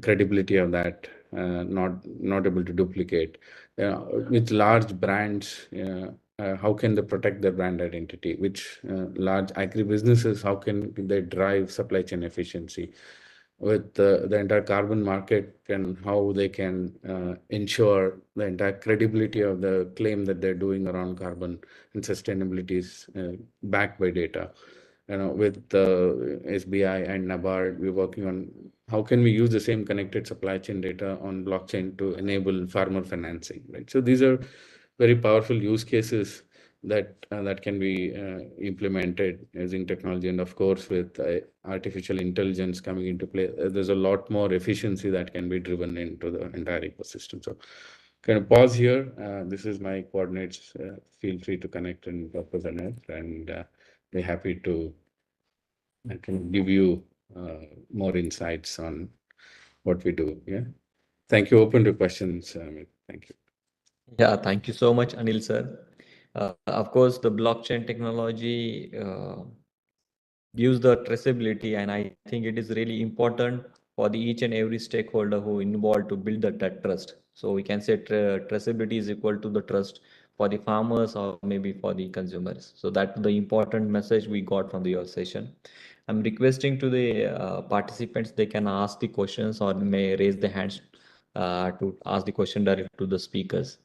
credibility of that, not able to duplicate. With large brands, how can they protect their brand identity? Which large agribusinesses, how can they drive supply chain efficiency? With the entire carbon market, and how they can ensure the entire credibility of the claim that they're doing around carbon and sustainability is backed by data. With SBI and NABARD, we're working on how can we use the same connected supply chain data on blockchain to enable farmer financing, right? So these are very powerful use cases that can be implemented using technology. And of course, with artificial intelligence coming into play, there's a lot more efficiency that can be driven into the entire ecosystem. So kind of pause here. This is my coordinates. Feel free to connect and talk with Annette, and we're happy to I can give you more insights on what we do. Yeah. Thank you. Open to questions. Thank you. Yeah, thank you so much, Anil sir. Of course, the blockchain technology gives the traceability, and I think it is really important for the each and every stakeholder who involved to build that trust. So we can say traceability is equal to the trust for the farmers or maybe for the consumers. So that's the important message we got from your session. I'm requesting to the participants, they can ask the questions or may raise their hands to ask the question directly to the speakers.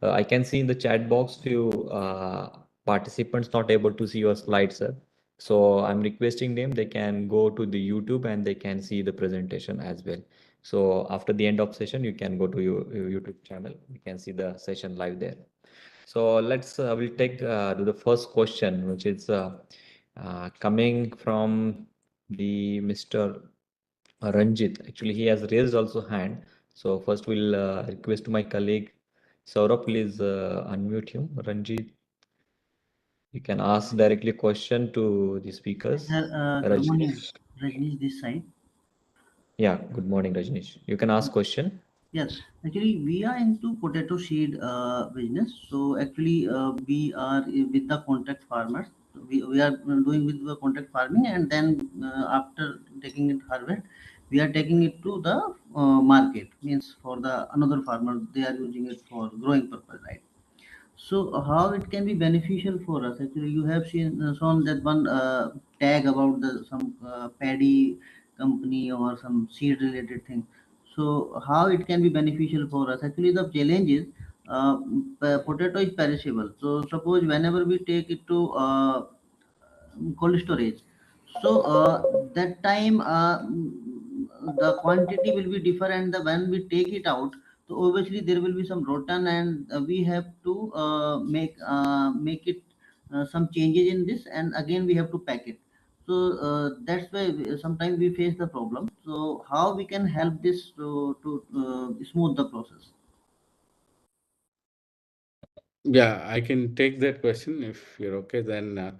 I can see in the chat box few participants not able to see your slides, sir. So I'm requesting them, they can go to the YouTube and they can see the presentation as well. So after the end of session, you can go to your YouTube channel. You can see the session live there. So let's we'll take to the first question, which is coming from the Mr. Ranjit. Actually, he has raised also hand. So first we'll request my colleague Saurabh, please unmute him. Ranjit, you can ask directly question to the speakers. Good morning, Rajneesh. Rajnish this side. Yeah, good morning, Rajneesh. You can ask question. Yes, actually, we are into potato seed business. So actually, we are with the contract farmers. We are doing with the contract farming, and then after taking it harvest, we are taking it to the market. Means for the another farmer, they are using it for growing purpose, right? So how it can be beneficial for us? Actually, you have seen shown that one tag about the some paddy company or some seed related thing. So how it can be beneficial for us? Actually, the challenge is potato is perishable. So suppose whenever we take it to cold storage, so that time the quantity will be different. The when we take it out, so obviously there will be some rotten, and we have to make it some changes in this, and again we have to pack it. So that's why sometimes we face the problem. So how we can help this to smooth the process? Yeah, I can take that question if you're okay. Then,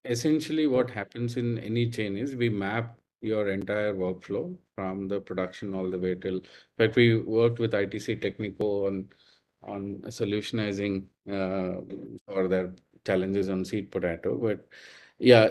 essentially, what happens in any chain is we map your entire workflow from the production all the way till. In fact, we worked with ITC Technico on solutionizing for their challenges on seed potato. But yeah,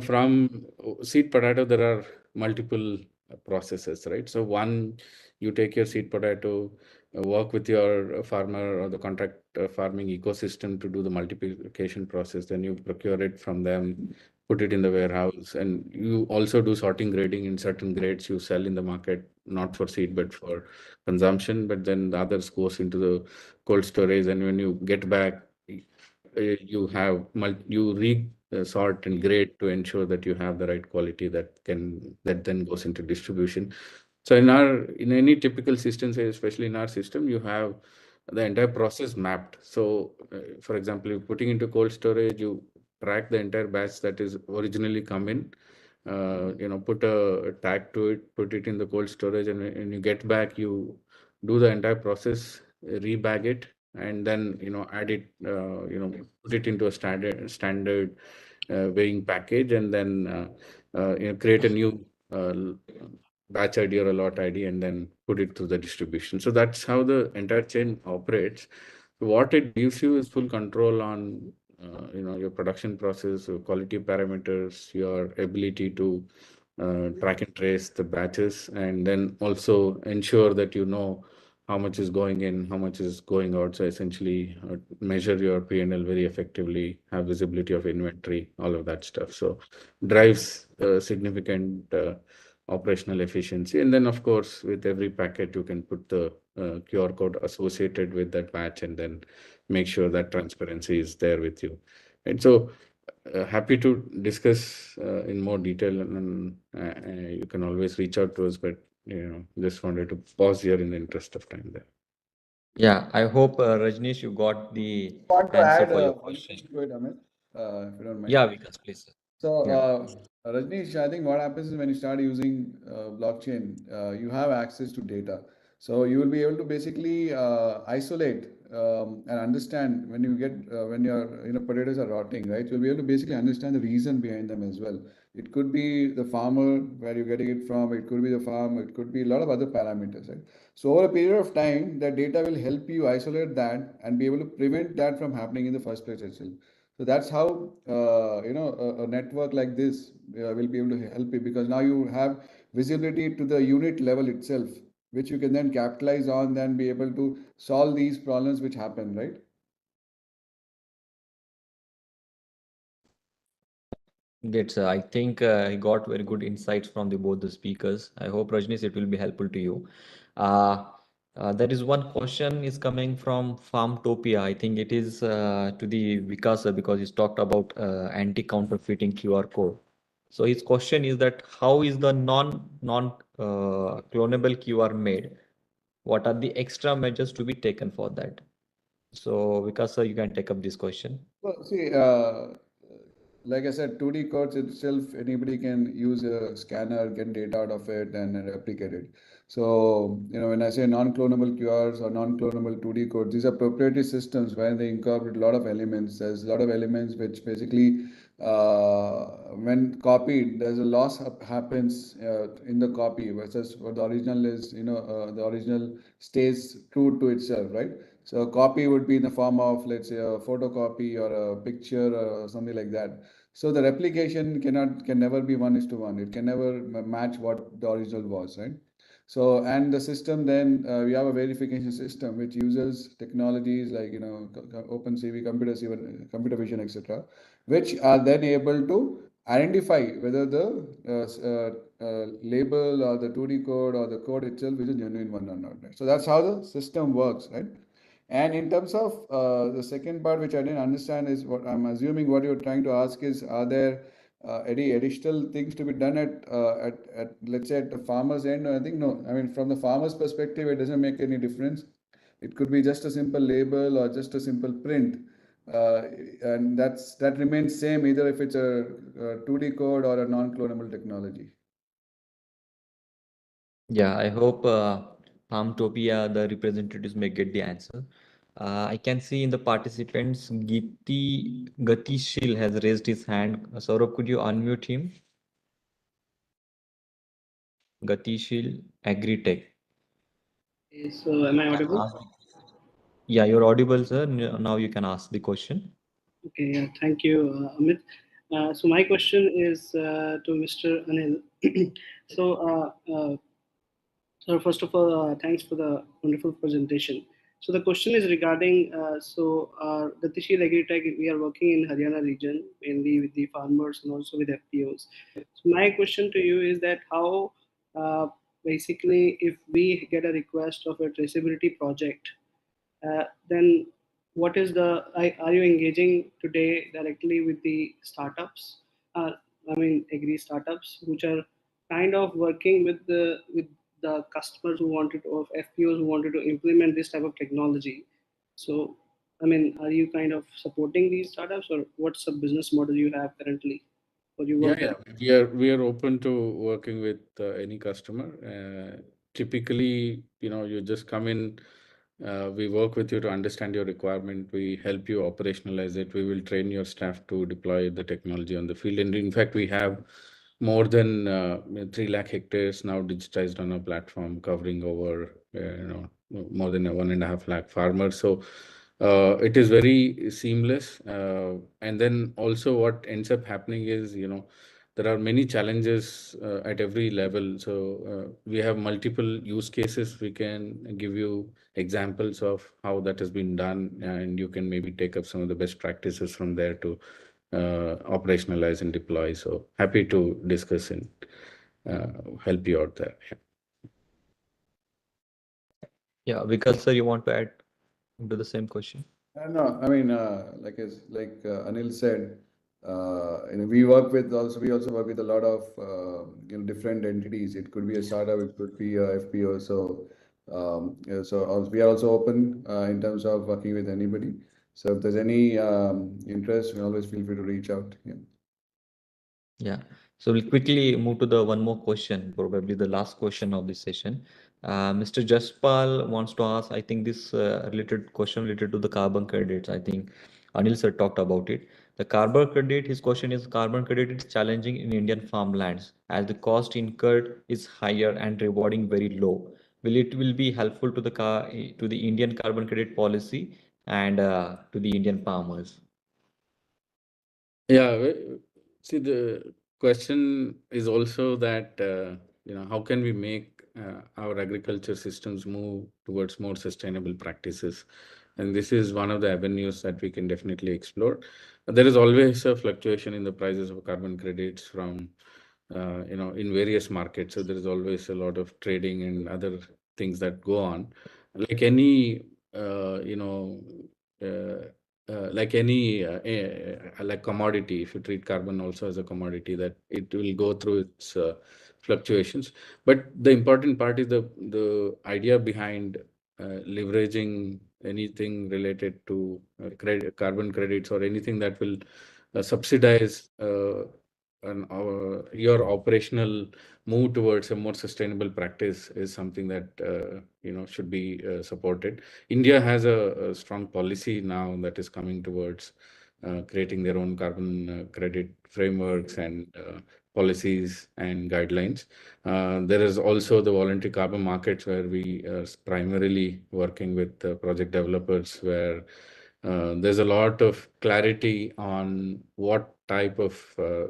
from seed potato, there are multiple processes, right? So one, you take your seed potato, work with your farmer or the contract farming ecosystem to do the multiplication process. Then you procure it from them, put it in the warehouse, and you also do sorting, grading. In certain grades you sell in the market, not for seed but for consumption. But then the others goes into the cold storage, and when you get back, you have you sort and grade to ensure that you have the right quality that then goes into distribution. So in any typical system, say especially in our system, you have the entire process mapped. So for example, you're putting into cold storage, you track the entire batch that is originally come in, put a tag to it, put it in the cold storage, and when you get back, you do the entire process, rebag it, and then add it, put it into a standard weighing package, and then create a new batch ID or a lot ID, and then put it through the distribution. So that's how the entire chain operates. What it gives you is full control on your production process, your quality parameters, your ability to track and trace the batches, and then also ensure that you know how much is going in, how much is going out. So essentially, measure your P&L very effectively, have visibility of inventory, all of that stuff. So drives significant operational efficiency. And then, of course, with every packet, you can put the QR code associated with that batch, and then make sure that transparency is there with you. And so, happy to discuss in more detail, and you can always reach out to us. But just wanted to pause here in the interest of time there. Yeah, I hope Rajneesh, you got the Want to answer add for your one question. thing to it, Amit, if you don't mind. Yeah, Vikas, please. So, Yeah. Rajneesh, I think what happens is when you start using blockchain, you have access to data. So you will be able to basically isolate and understand when you get when your potatoes are rotting, right? You'll be able to basically understand the reason behind them as well. It could be the farmer where you're getting it from. It could be the farm. It could be a lot of other parameters, right? So over a period of time, that data will help you isolate that and be able to prevent that from happening in the first place itself. So that's how a network like this will be able to help you, because now you have visibility to the unit level itself, which you can then capitalize on, then be able to solve these problems which happen, right? Great, sir. I think I got very good insights from both the speakers. I hope, Rajnish, it will be helpful to you. There is one question is coming from Farmtopia. I think it is to the Vikas, sir, because he's talked about anti-counterfeiting QR code. So his question is that how is the clonable QR made? What are the extra measures to be taken for that? So Vikas sir, you can take up this question. Well, see, like I said, 2D codes itself, anybody can use a scanner, get data out of it, and replicate it. So, when I say non-clonable QRs or non-clonable 2D codes, these are proprietary systems where they incorporate a lot of elements. There's a lot of elements which basically, when copied, there's a loss happens in the copy versus what the original is, the original stays true to itself, right? So a copy would be in the form of, let's say, a photocopy or a picture or something like that. So the replication can never be 1:1. It can never match what the original was, right? So, and the system then, we have a verification system which uses technologies like, OpenCV, computer vision, etc., which are then able to identify whether the label or the 2D code or the code itself is a genuine one or not. Right? So that's how the system works, right? And in terms of the second part, which I didn't understand, is what I'm assuming what you're trying to ask is, are there any additional things to be done at let's say at the farmer's end? I think no. I mean, from the farmer's perspective, it doesn't make any difference. It could be just a simple label or just a simple print, and that remains same either if it's a 2D code or a non-clonable technology. Yeah, I hope Farmtopia, the representatives may get the answer. I can see in the participants, Gatishil has raised his hand. Saurabh, could you unmute him? Gatishil Agritech. So am I audible? Yeah, you're audible, sir. Now you can ask the question. Okay, yeah, thank you, Amit. So my question is to Mr. Anil. So first of all, thanks for the wonderful presentation. So the question is regarding, Gatishil Agritech, we are working in Haryana region, mainly with the farmers and also with FPOs. So my question to you is that how, basically, if we get a request of a traceability project, then what is are you engaging today directly with the startups? Agri startups, which are kind of working with the customers who wanted to, of FPOs who wanted to implement this type of technology. So, are you kind of supporting these startups, or what's the business model you have currently? Or you work We are open to working with any customer. Typically, you just come in. We work with you to understand your requirement. We help you operationalize it. We will train your staff to deploy the technology on the field. And in fact, we have more than 3 lakh hectares now digitized on our platform, covering over more than 1.5 lakh farmers. So it is very seamless. And then also what ends up happening is, there are many challenges at every level. So we have multiple use cases. We can give you examples of how that has been done, and you can maybe take up some of the best practices from there to operationalize and deploy. So happy to discuss and help you out there. Yeah, Vikas sir, you want to add to the same question? No, I mean, like Anil said, we also work with a lot of different entities. It could be a startup, it could be a FPO. So we are also open in terms of working with anybody. So if there's any interest, we always feel free to reach out. Yeah. Yeah. So we'll quickly move to the one more question, probably the last question of this session. Mr. Jaspal wants to ask, I think this related question related to the carbon credits. I think Anil sir talked about it. The carbon credit, his question is, carbon credit is challenging in Indian farmlands as the cost incurred is higher and rewarding very low. Will be helpful to the Indian carbon credit policy and to the Indian farmers? Yeah, see, the question is also that, how can we make our agriculture systems move towards more sustainable practices? And this is one of the avenues that we can definitely explore. There is always a fluctuation in the prices of carbon credits from, in various markets. So there is always a lot of trading and other things that go on. Like any, like commodity, if you treat carbon also as a commodity, that it will go through its fluctuations. But the important part is the idea behind leveraging anything related to carbon credits or anything that will subsidize your operational move towards a more sustainable practice is something that should be supported. India has a strong policy now that is coming towards creating their own carbon credit frameworks and policies and guidelines. There is also the voluntary carbon markets where we are primarily working with project developers, where there's a lot of clarity on what type of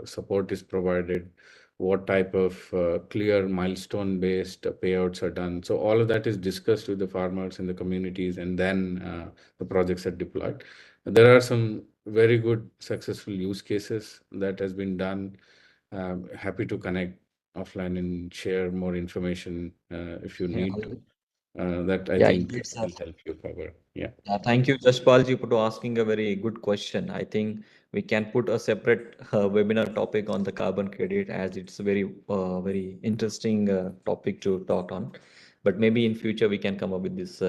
support is provided, what type of clear milestone-based payouts are done. So all of that is discussed with the farmers and the communities, and then the projects are deployed. There are some very good successful use cases that has been done. Happy to connect offline and share more information if you need to. That I think indeed, sir. will help you cover. Yeah. Thank you, Jashpalji, for asking a very good question. I think we can put a separate webinar topic on the carbon credit, as it's a very interesting topic to talk on. But maybe in future we can come up with this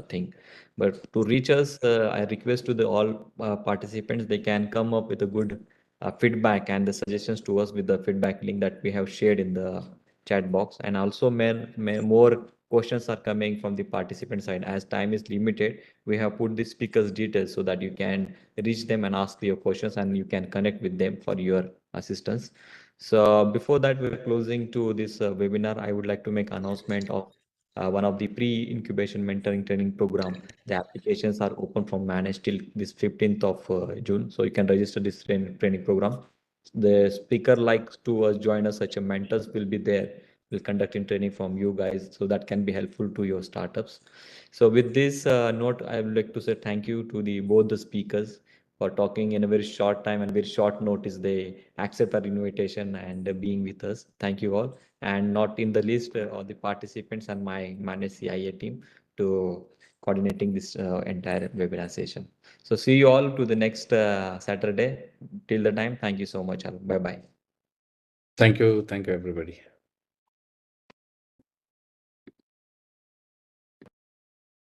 thing. But to reach us, I request to the all participants, they can come up with a good feedback and the suggestions to us with the feedback link that we have shared in the chat box. And also more questions are coming from the participant side. As time is limited, we have put the speakers details so that you can reach them and ask your questions, and you can connect with them for your assistance. So before that, we're closing to this webinar. I would like to make announcement of one of the pre-incubation mentoring training program. The applications are open from managed till this 15th of June. So you can register this training program. The speaker likes to join us, such a mentors will be there. We'll conducting training from you guys, so that can be helpful to your startups. So with this note, I would like to say thank you to both the speakers for talking in a very short time and very short notice. They accept our invitation and being with us. Thank you all. And not in the least, all the participants and my managed CIA team to coordinating this entire webinar session. So see you all to the next Saturday. Till the time, thank you so much. Bye bye. Thank you. Thank you, everybody.